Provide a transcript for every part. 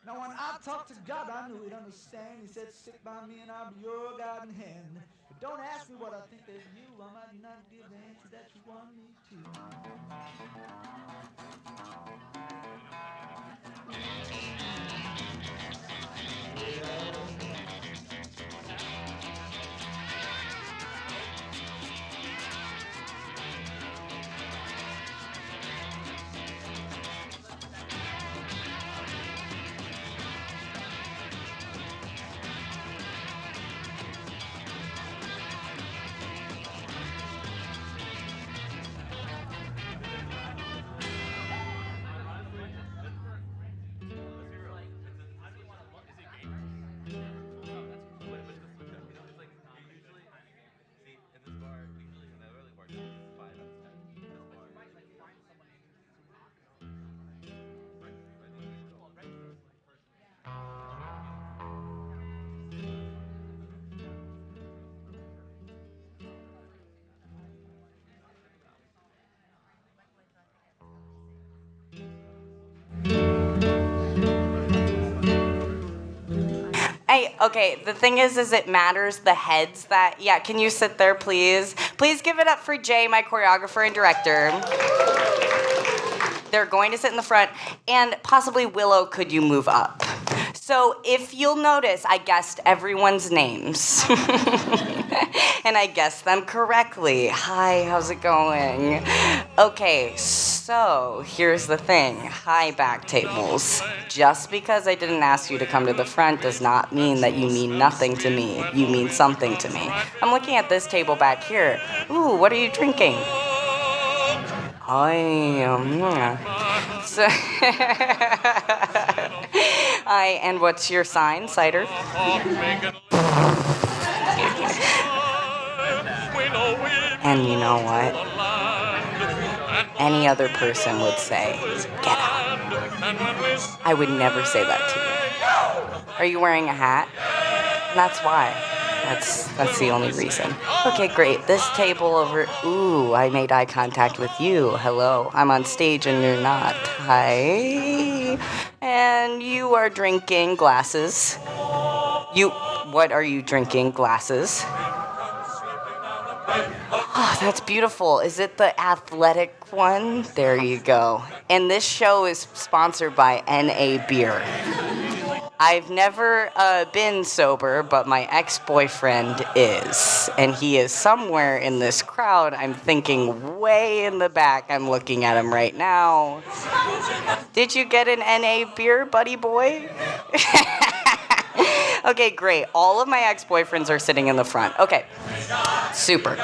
Now when I talked to God, I knew he'd understand. He said, stick by me and I'll be your guiding hand. But don't ask me what I think of you. I might not give the answer that you want me Okay, the thing is it matters the heads that, yeah, can you sit there, please? Please give it up for Jay, my choreographer and director. They're going to sit in the front, and possibly Willow, could you move up? So if you'll notice, I guessed everyone's names. And I guessed them correctly. Hi, how's it going? Okay, so here's the thing. Hi, back tables. Just because I didn't ask you to come to the front does not mean that you mean nothing to me. You mean something to me. I'm looking at this table back here. Ooh, what are you drinking? I am. So, and what's your sign, cider? And you know what? Any other person would say, get out. I would never say that to you. Are you wearing a hat? That's why. That's the only reason. Okay, great. This table over. Ooh, I made eye contact with you. Hello. I'm on stage and you're not. Hi. And you are drinking glasses. What are you drinking? Glasses. Oh, that's beautiful. Is it the athletic one? There you go. And this show is sponsored by NA Beer. I've never been sober, but my ex-boyfriend is. And he is somewhere in this crowd. I'm thinking way in the back. I'm looking at him right now. Did you get an NA beer, buddy boy? Okay, great. All of my ex-boyfriends are sitting in the front. Okay, super.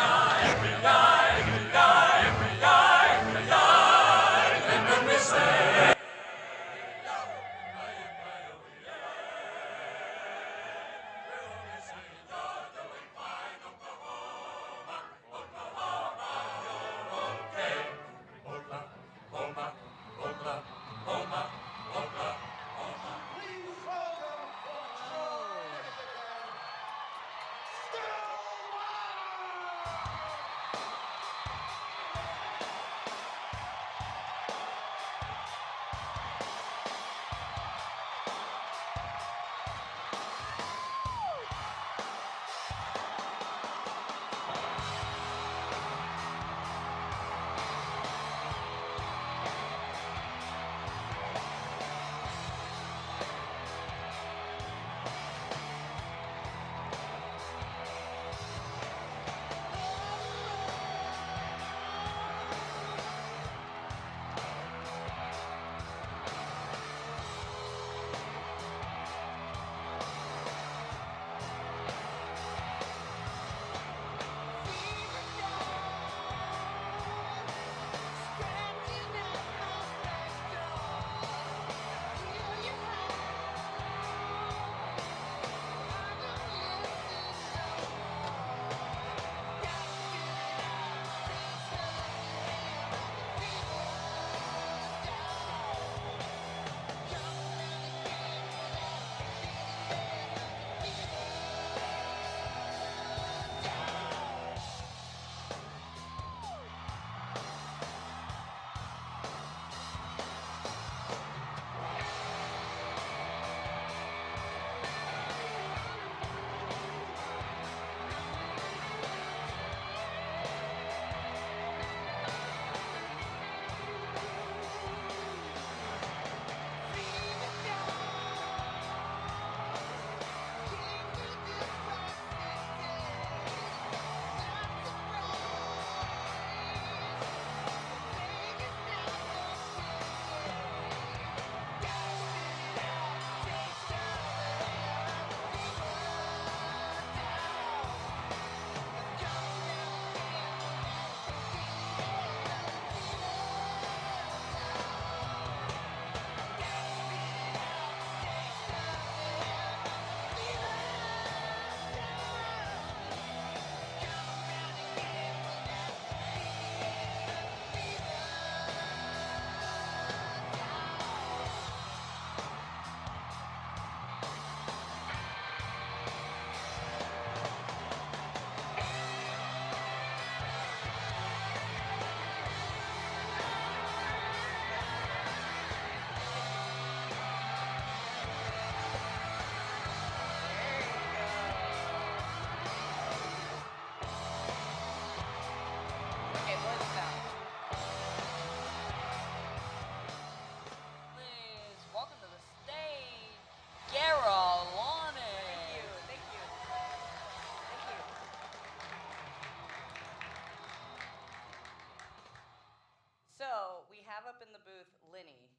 Linny,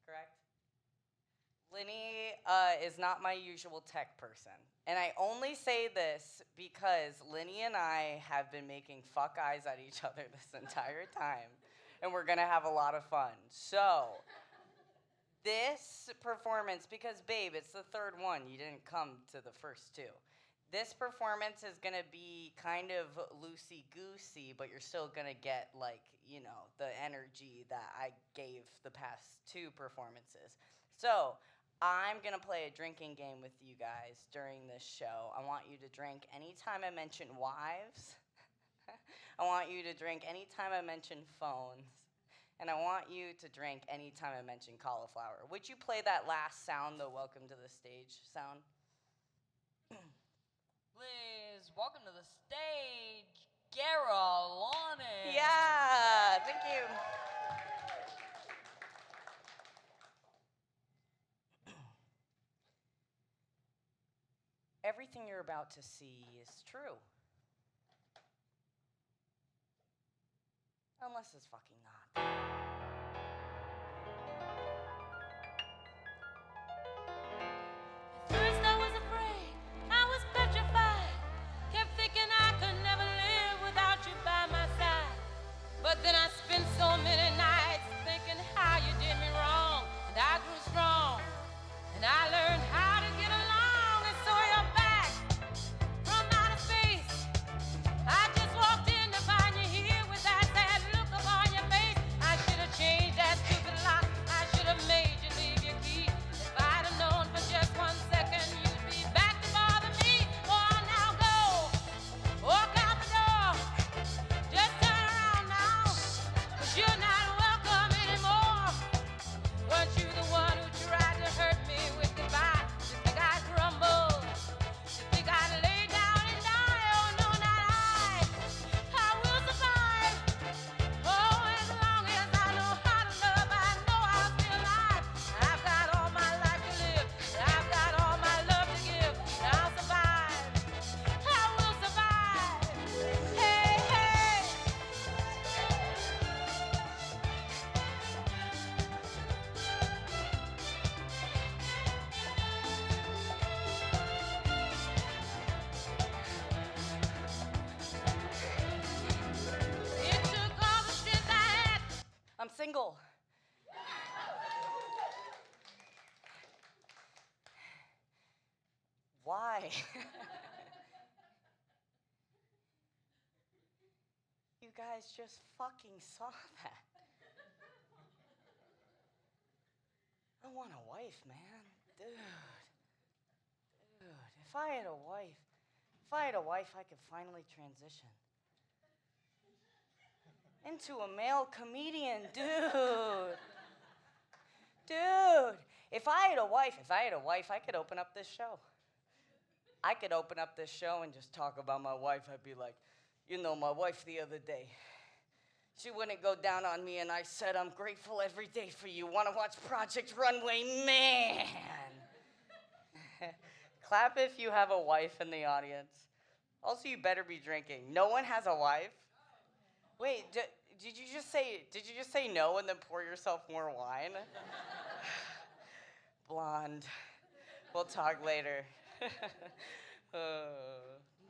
correct? Linny is not my usual tech person. And I only say this because Linny and I have been making fuck eyes at each other this entire time. And we're going to have a lot of fun. So, this performance, because babe, it's the third one. You didn't come to the first two. This performance is going to be kind of loosey-goosey, but you're still going to get, like, you know, the energy that I gave the past two performances. So, I'm going to play a drinking game with you guys during this show. I want you to drink anytime I mention wives. I want you to drink anytime I mention phones. And I want you to drink anytime I mention cauliflower. Would you play that last sound, the welcome to the stage sound? Please welcome to the stage, Gara Lonning. Yeah, thank you. Everything you're about to see is true. Unless it's fucking not. At first I was afraid, I was petrified. Kept thinking I could never live without you by my side. But then I spent so many nights thinking how you did me wrong. And I grew strong, and I learned how to get along. And so you're back from outer space. I just walked in to find you here with that sad look upon your face. I should have changed that stupid lock. I should have made you leave your key. If I'd have known for just 1 second you'd be back to bother me. Oh, now go, walk out the door. Just turn around now, 'cause you're not welcome anymore. Weren't you the one who tried to hurt me with goodbye? You think I'd crumble? You think I'd lay down and die? Oh, no, not I. I will survive. Oh, as long as I know how to love, I know I'll be alive. I've got all my life to live. I've got all my love to give. And I'll survive. I will survive. Hey, hey. It took all the strength I had. I'm single. Why? You guys just fucking saw that. I want a wife, man. Dude. If I had a wife, I could finally transition into a male comedian, dude. Dude, if I had a wife, I could open up this show. I could open up this show and just talk about my wife. I'd be like, you know, my wife the other day, she wouldn't go down on me, and I said, I'm grateful every day for you. Want to watch Project Runway? Man. Clap if you have a wife in the audience. Also, you better be drinking. No one has a wife? Wait, did you just say no and then pour yourself more wine? Blonde. We'll talk later.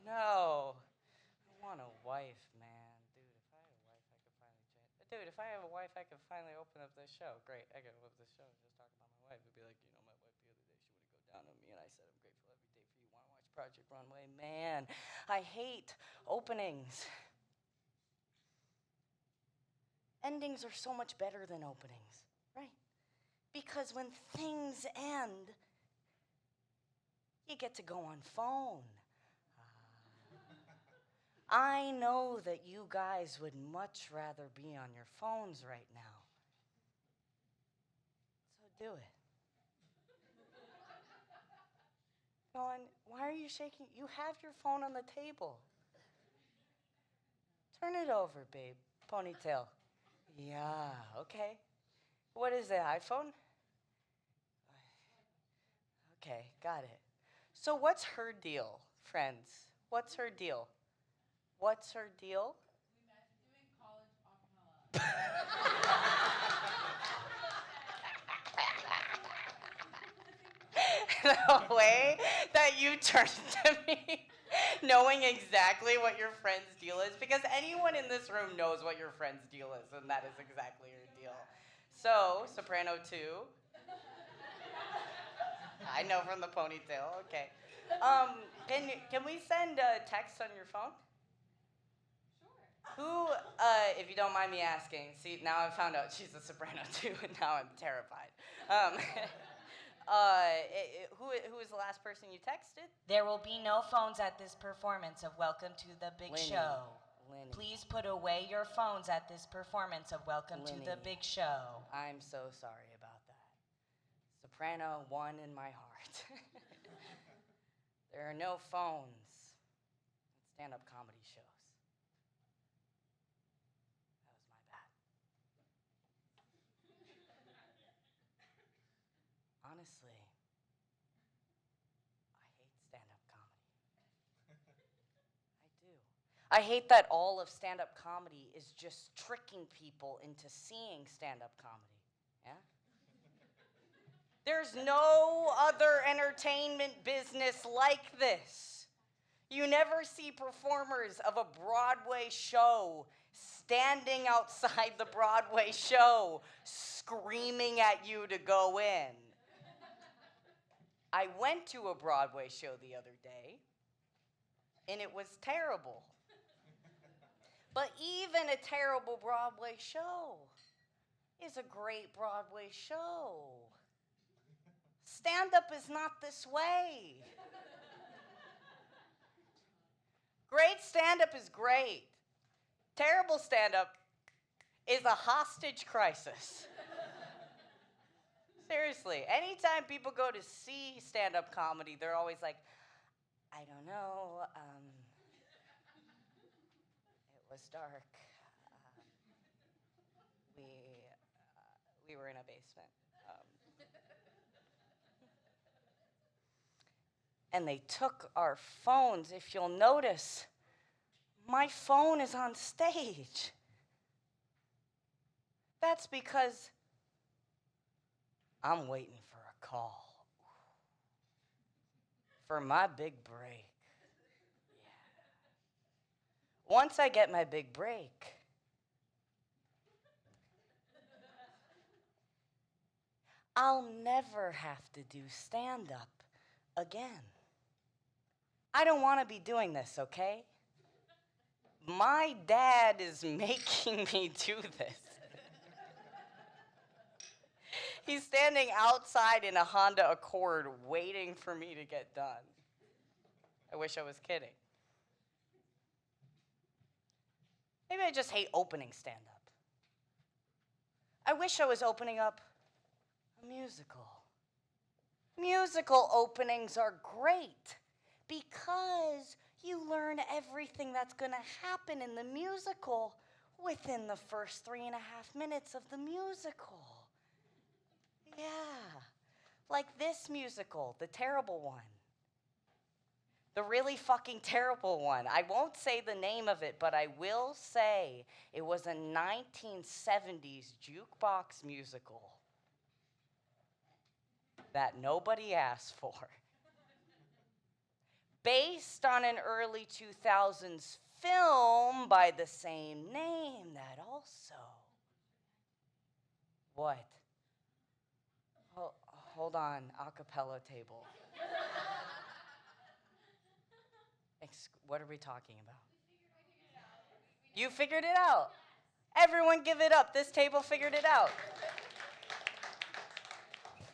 No. I want a wife, man. Dude, if I had a wife, I could finally change. Dude, if I have a wife, I could finally open up this show. Great, I could open up this show and just talk about my wife. It'd be like, you know, my wife the other day, she wouldn't go down on me, and I said, I'm grateful every day for you. Want to watch Project Runway? Man, I hate openings. Endings are so much better than openings, right? Because when things end, you get to go on phone. I know that you guys would much rather be on your phones right now. So do it. Go on. Why are you shaking? You have your phone on the table. Turn it over, babe. Ponytail. Yeah, okay. What is it, iPhone? Okay, got it. So what's her deal, friends? What's her deal? What's her deal? We met doing college acapella. the way that you turned to me, knowing exactly what your friend's deal is, because anyone in this room knows what your friend's deal is, and that is exactly your deal. So, soprano 2. I know from the ponytail, okay. Can we send text on your phone? Who, if you don't mind me asking, see, now I've found out she's a soprano too, and now I'm terrified. Who was the last person you texted? There will be no phones at this performance of Welcome to the Big Show. Lenny. Please put away your phones at this performance of Welcome to the Big Show. I'm so sorry about that. Soprano 1 in my heart. There are no phones at stand-up comedy shows. That was my bad. Honestly, I hate stand-up comedy. I do. I hate that all of stand-up comedy is just tricking people into seeing stand-up comedy. Yeah? There's no other entertainment business like this. You never see performers of a Broadway show standing outside the Broadway show screaming at you to go in. I went to a Broadway show the other day, and it was terrible. But even a terrible Broadway show is a great Broadway show. Stand-up is not this way. Great stand-up is great. Terrible stand-up is a hostage crisis. Seriously, anytime people go to see stand-up comedy, they're always like, I don't know, it was dark. We were in a basement. And they took our phones. If you'll notice, my phone is on stage. That's because I'm waiting for a call. For my big break. Yeah. Once I get my big break, I'll never have to do stand-up again. I don't want to be doing this, okay? My dad is making me do this. He's standing outside in a Honda Accord waiting for me to get done. I wish I was kidding. Maybe I just hate opening stand-up. I wish I was opening up a musical. Musical openings are great because you learn everything that's going to happen in the musical within the first 3.5 minutes of the musical. Yeah, like this musical, the terrible one. The really fucking terrible one. I won't say the name of it, but I will say it was a 1970s jukebox musical that nobody asked for. Based on an early 2000s film by the same name that also. What? Hold on, acapella table. What are we talking about? You figured it out. Everyone give it up. This table figured it out.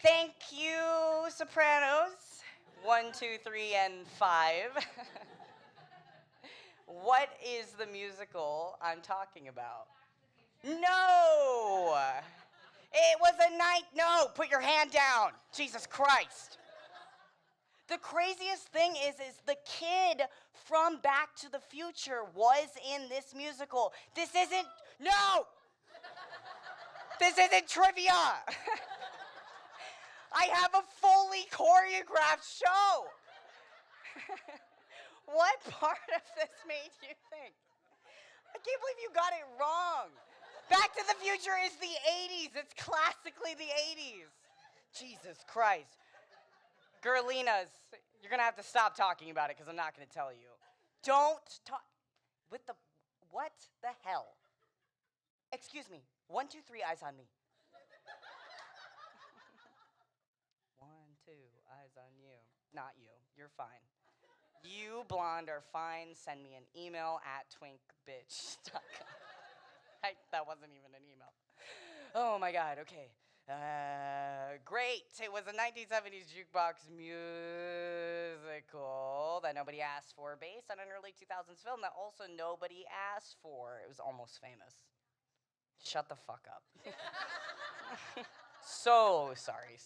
Thank you, sopranos. 1, 2, 3, and 5. What is the musical I'm talking about? No! It was a night. No, put your hand down. Jesus Christ. The craziest thing is the kid from Back to the Future was in this musical. This isn't, no! This isn't trivia. I have a fully choreographed show. What part of this made you think? I can't believe you got it wrong. Back to the Future is the 80s. It's classically the 80s. Jesus Christ. Girlinas, you're gonna have to stop talking about it because I'm not gonna tell you. Don't talk. With the, what the hell? Excuse me. 1, 2, 3, eyes on me. 1, 2, eyes on you. Not you. You're fine. You, blonde, are fine. Send me an email at twinkbitch.com. That wasn't even an email. Oh my God, okay. Great. It was a 1970s jukebox musical that nobody asked for, based on an early 2000s film that also nobody asked for. It was Almost Famous. Shut the fuck up. So sorry.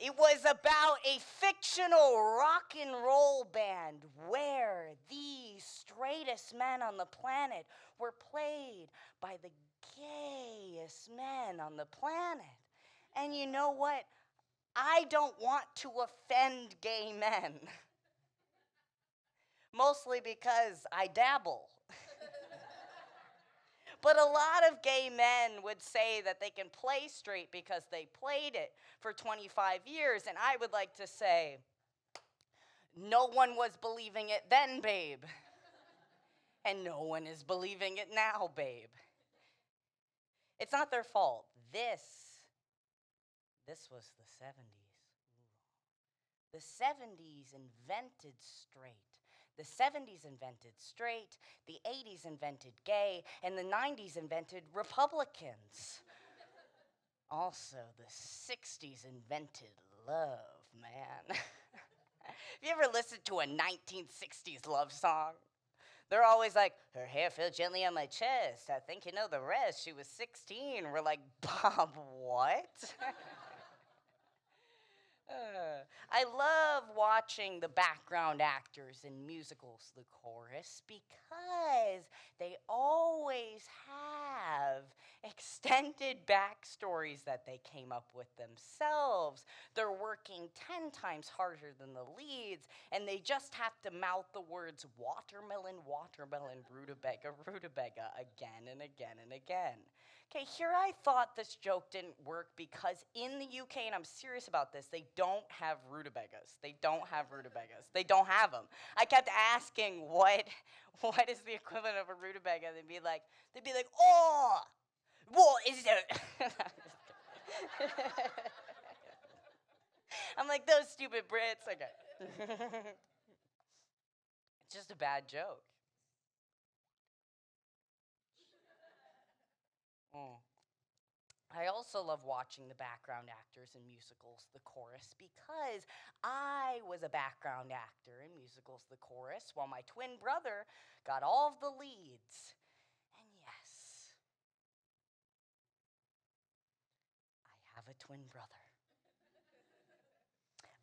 It was about a fictional rock and roll band where the straightest men on the planet were played by the gayest men on the planet. And you know what? I don't want to offend gay men. Mostly because I dabble. But a lot of gay men would say that they can play straight because they played it for 25 years. And I would like to say, no one was believing it then, babe. And no one is believing it now, babe. It's not their fault. This was the 70s. The 70s invented straight. The 70s invented straight, the 80s invented gay, and the 90s invented Republicans. Also, the 60s invented love, man. Have you ever listened to a 1960s love song? They're always like, her hair fell gently on my chest. I think you know the rest. She was 16. We're like, Bob, what? I love watching the background actors in musicals, the chorus, because they always have extended backstories that they came up with themselves. They're working 10 times harder than the leads, and they just have to mouth the words watermelon, watermelon, rutabaga, rutabaga again and again and again. Okay, here I thought this joke didn't work because in the UK, and I'm serious about this, they don't have rutabagas. They don't have rutabagas. They don't have them. I kept asking what is the equivalent of a rutabaga. They'd be like, oh, what is it? I'm like, those stupid Brits. Okay. It's just a bad joke. I also love watching the background actors in musicals, the chorus, because I was a background actor in musicals, the chorus, while my twin brother got all of the leads. And yes, I have a twin brother.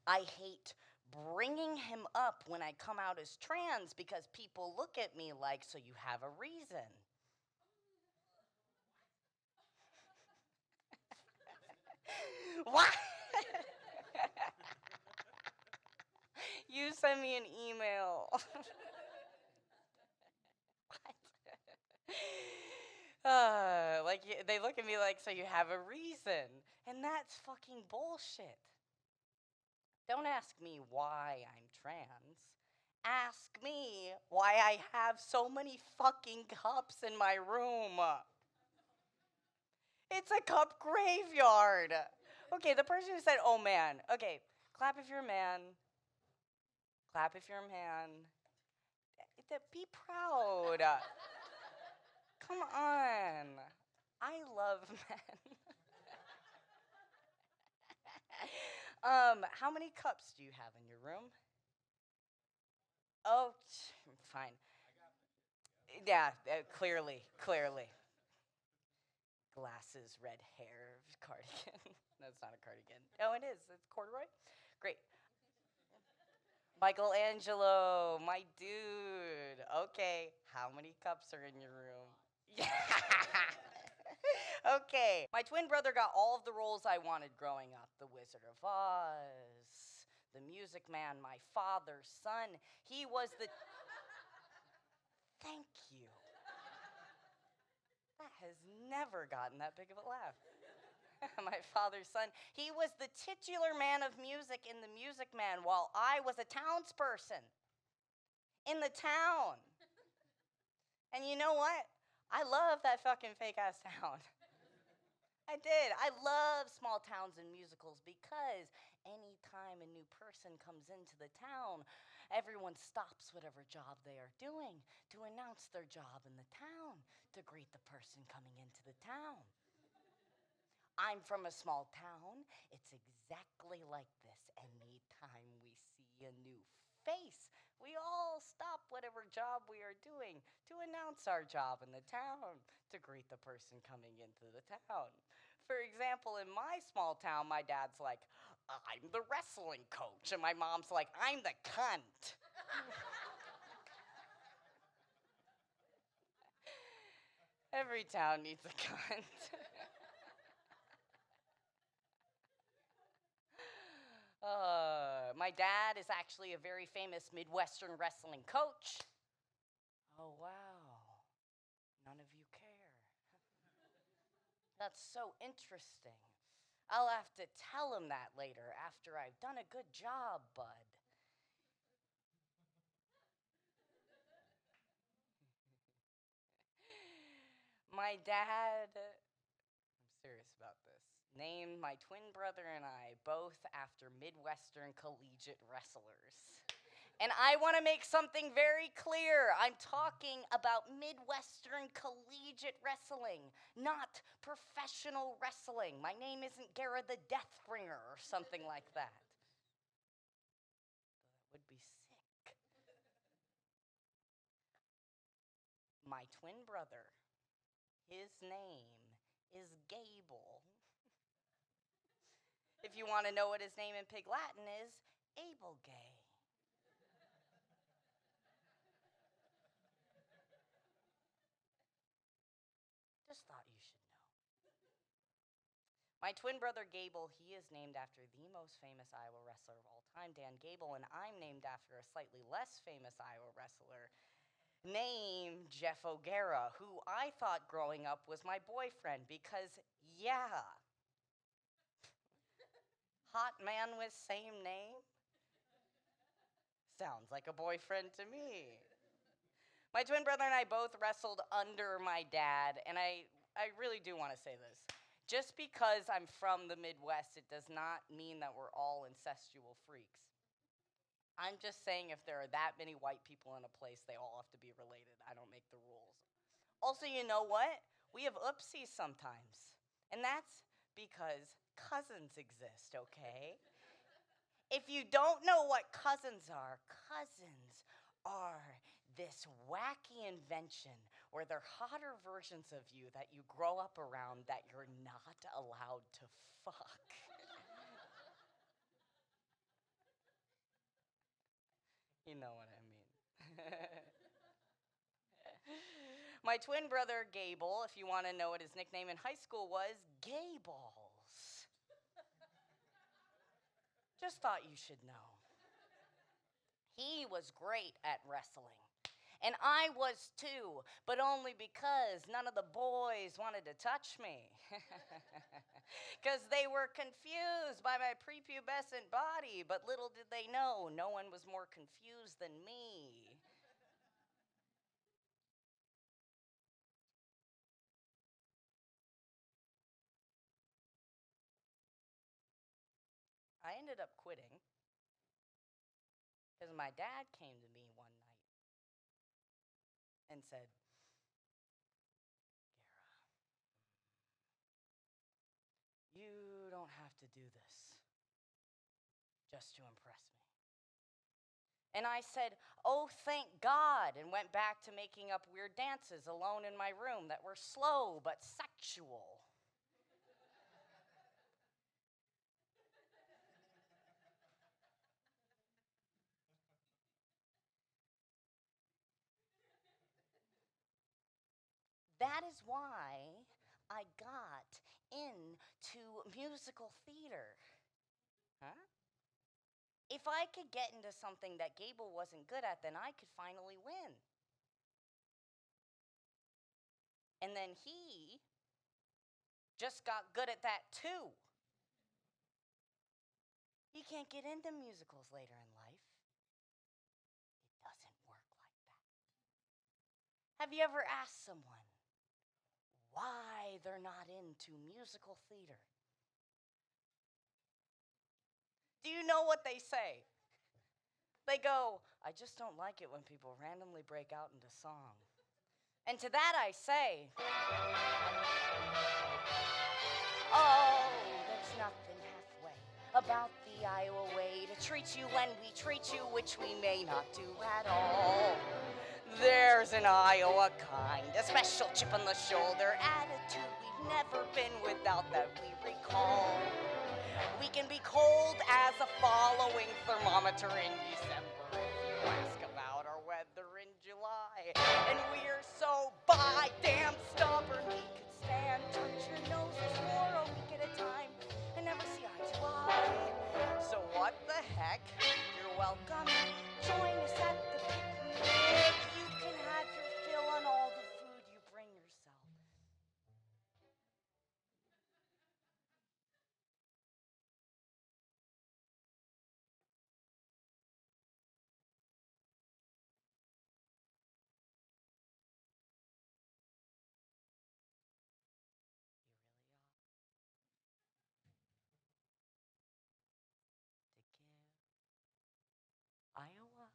I hate bringing him up when I come out as trans because people look at me like, so you have a reason. What? You send me an email. What? They look at me like, so you have a reason. And that's fucking bullshit. Don't ask me why I'm trans. Ask me why I have so many fucking cups in my room. It's a cup graveyard. Okay, the person who said, oh man. Okay, clap if you're a man. Clap if you're a man. Be proud. Come on. I love men. How many cups do you have in your room? Oh, fine. Yeah, clearly. Glasses, red hair, cardigan. No, it's not a cardigan. Oh, it is. It's corduroy? Great. Michelangelo, my dude. Okay, how many cups are in your room? Yeah. Okay. My twin brother got all of the roles I wanted growing up. The Wizard of Oz, the Music Man, my father's son. He was the... Thank you. has never gotten that big of a laugh. My father's son, he was the titular man of music in The Music Man while I was a townsperson in the town. And you know what? I love that fucking fake-ass town. I did. I love small towns and musicals because anytime a new person comes into the town, everyone stops whatever job they are doing to announce their job in the town, to greet the person coming into the town. I'm from a small town. It's exactly like this. Anytime we see a new face, we all stop whatever job we are doing to announce our job in the town, to greet the person coming into the town. For example, in my small town, my dad's like, I'm the wrestling coach, and my mom's like, I'm the cunt. Every town needs a cunt. My dad is actually a very famous Midwestern wrestling coach. Oh, wow. None of you care. That's so interesting. I'll have to tell him that later after I've done a good job, bud. My dad, I'm serious about this, named my twin brother and I both after Midwestern collegiate wrestlers. And I want to make something very clear. I'm talking about Midwestern collegiate wrestling, not professional wrestling. My name isn't Gara the Deathbringer or something like that. That would be sick. My twin brother, his name is Gable. If you want to know what his name in Pig Latin is, Able Gay. Just thought you should know. My twin brother Gable, he is named after the most famous Iowa wrestler of all time, Dan Gable, and I'm named after a slightly less famous Iowa wrestler named Jeff O'Gara, who I thought growing up was my boyfriend because, yeah, hot man with same name? Sounds like a boyfriend to me. My twin brother and I both wrestled under my dad, and I really do want to say this. Just because I'm from the Midwest, it does not mean that we're all incestual freaks. I'm just saying if there are that many white people in a place, they all have to be related. I don't make the rules. Also, you know what? We have oopsies sometimes, and that's because cousins exist, okay? If you don't know what cousins are this wacky invention where they're hotter versions of you that you grow up around that you're not allowed to fuck. You know what I mean. My twin brother, Gable, if you want to know what his nickname in high school was, Gay Balls. Just thought you should know. He was great at wrestling. And I was too, but only because none of the boys wanted to touch me. Because they were confused by my prepubescent body, but little did they know, no one was more confused than me. I ended up quitting because my dad came to me one night and said, Gara, you don't have to do this just to impress me. And I said, oh, thank God, and went back to making up weird dances alone in my room that were slow but sexual. That is why I got into musical theater. Huh? If I could get into something that Gable wasn't good at, then I could finally win. And then he just got good at that too. He can't get into musicals later in life. It doesn't work like that. Have you ever asked someone why they're not into musical theater? Do you know what they say? They go, I just don't like it when people randomly break out into song. And to that I say, oh, there's nothing halfway about the Iowa way to treat you when we treat you, which we may not do at all. There's an Iowa kind, a special chip on the shoulder attitude we've never been without that we recall. We can be cold as a following thermometer in December if you ask about our weather in July. And we're so by damn stubborn we could stand touch your noses for a week at a time and never see eye to eye. So what the heck? You're welcome. Join us at the picnic. You can have your fill on all the food you bring yourself. Iowa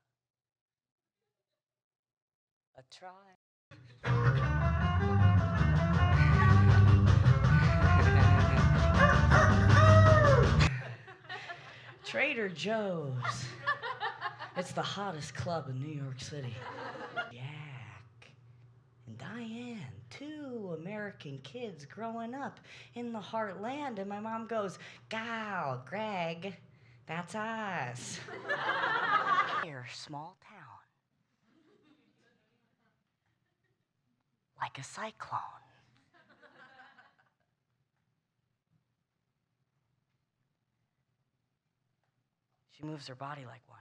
a try. Trader Joe's. It's the hottest club in New York City. Jack and Diane, two American kids growing up in the heartland, and my mom goes, "Gal, Greg, that's us." Here, small town. Like a cyclone. She moves her body like one.